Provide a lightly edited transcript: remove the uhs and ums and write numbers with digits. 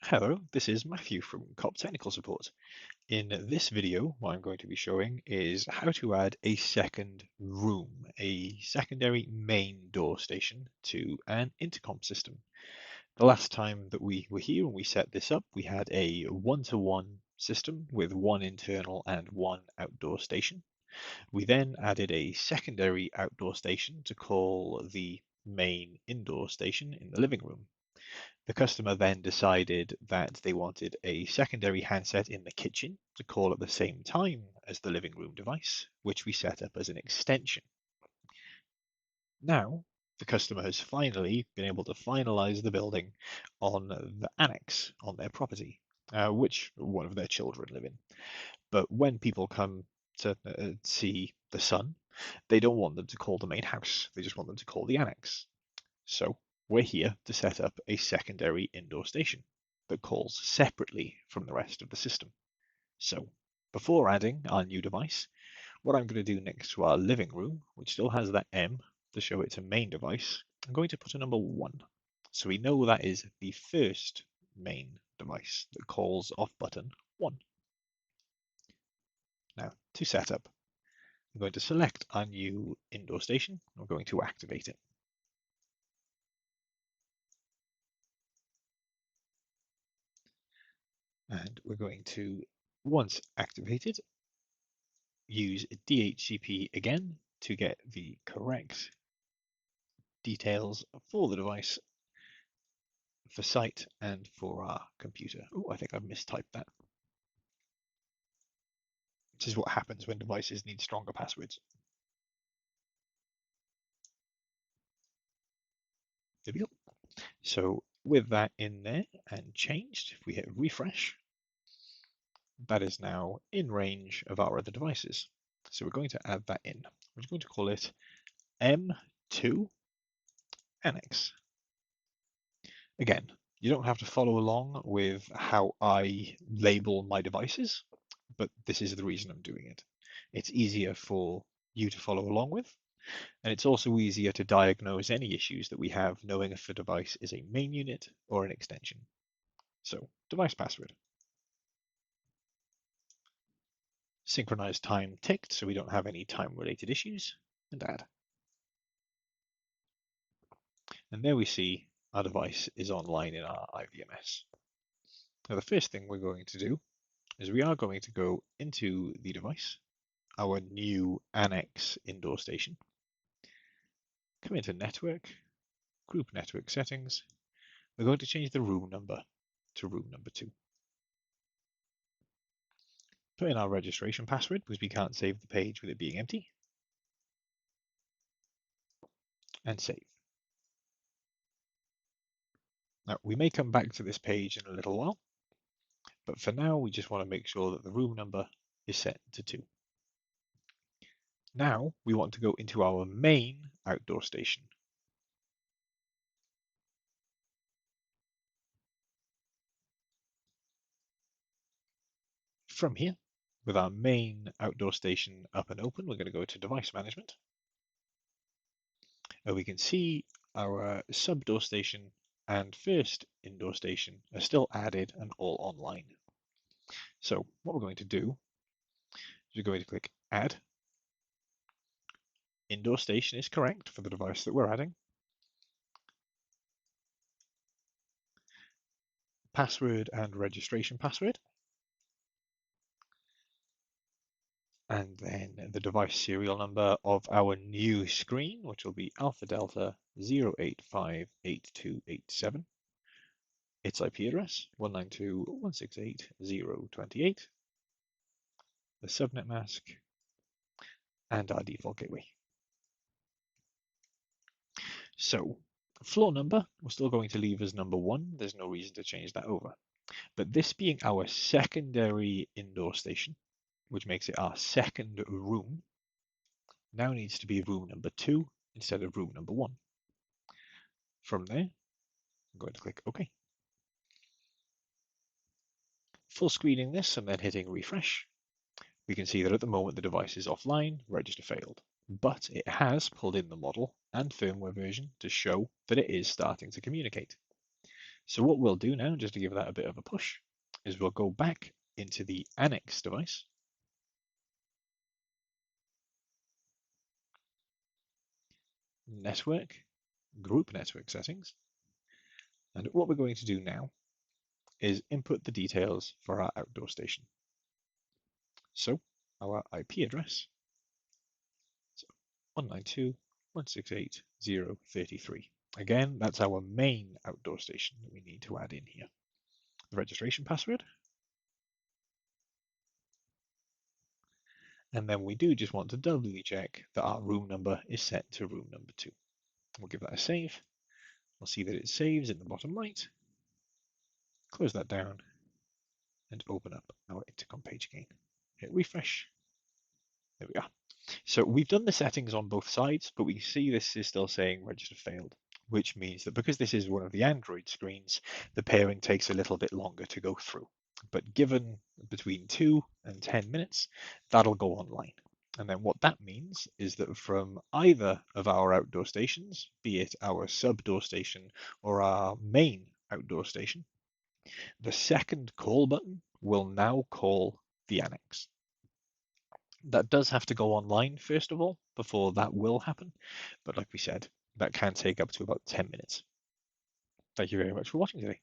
Hello, this is Matthew from COP Technical Support. In this video, what I'm going to be showing is how to add a second room, a secondary main door station to an intercom system. The last time that we were here and we set this up, we had a one-to-one system with one internal and one outdoor station. We then added a secondary outdoor station to call the main indoor station in the living room. The customer then decided that they wanted a secondary handset in the kitchen to call at the same time as the living room device, which we set up as an extension. Now, the customer has finally been able to finalize the building on the annex on their property, which one of their children live in. But when people come to see the son, they don't want them to call the main house, they just want them to call the annex. So we're here to set up a secondary indoor station that calls separately from the rest of the system. So before adding our new device, what I'm going to do next to our living room, which still has that M to show it's a main device, I'm going to put a number 1. So we know that is the first main device that calls off button 1. Now to set up, I'm going to select our new indoor station. I'm going to activate it. And we're going to, once activated, use DHCP again to get the correct details for the device, for site, and for our computer. Oh, I think I've mistyped that. This is what happens when devices need stronger passwords. There we go. So with that in there and changed, if we hit refresh, that is now in range of our other devices. So we're going to add that in. We're going to call it M2 Annex. Again, you don't have to follow along with how I label my devices, but this is the reason I'm doing it. It's easier for you to follow along with, and it's also easier to diagnose any issues that we have knowing if a device is a main unit or an extension. So, device password. Synchronize time ticked so we don't have any time-related issues, and add. And there we see our device is online in our IVMS. Now the first thing we're going to do is we are going to go into the device, our new Annex indoor station, come into Network, Group Network Settings. We're going to change the room number to room number 2. Put in our registration password because we can't save the page with it being empty. And save. Now we may come back to this page in a little while, but for now we just want to make sure that the room number is set to 2. Now we want to go into our main outdoor station. From here, with our main outdoor station up and open, we're going to go to Device Management. And we can see our sub-door station and first indoor station are still added and all online. So what we're going to do is we're going to click Add. Indoor station is correct for the device that we're adding. Password and registration password. And then the device serial number of our new screen, which will be Alpha Delta 0858287. Its IP address 192.168.0.28. The subnet mask, and our default gateway. So floor number, we're still going to leave as number 1. There's no reason to change that over. But this being our secondary indoor station, which makes it our second room, now needs to be room number 2 instead of room number 1. From there, I'm going to click OK. Full screening this and then hitting refresh, we can see that at the moment the device is offline, register failed, but it has pulled in the model and firmware version to show that it is starting to communicate. So what we'll do now, just to give that a bit of a push, is we'll go back into the Annex device, Network, Group Network Settings, and what we're going to do now is input the details for our outdoor station. So our IP address, so 192.168.0.33. Again, that's our main outdoor station that we need to add in here. The registration password, and then we do just want to doubly check that our room number is set to room number 2. We'll give that a save. We'll see that it saves in the bottom right. Close that down and open up our intercom page again. Hit refresh. There we are. So we've done the settings on both sides, but we see this is still saying register failed, which means that because this is one of the Android screens, the pairing takes a little bit longer to go through. But given between 2 and 10 minutes, that'll go online. And then what that means is that from either of our outdoor stations, be it our sub-door station or our main outdoor station, the second call button will now call the Annex. That does have to go online first of all, before that will happen. But like we said, that can take up to about 10 minutes. Thank you very much for watching today.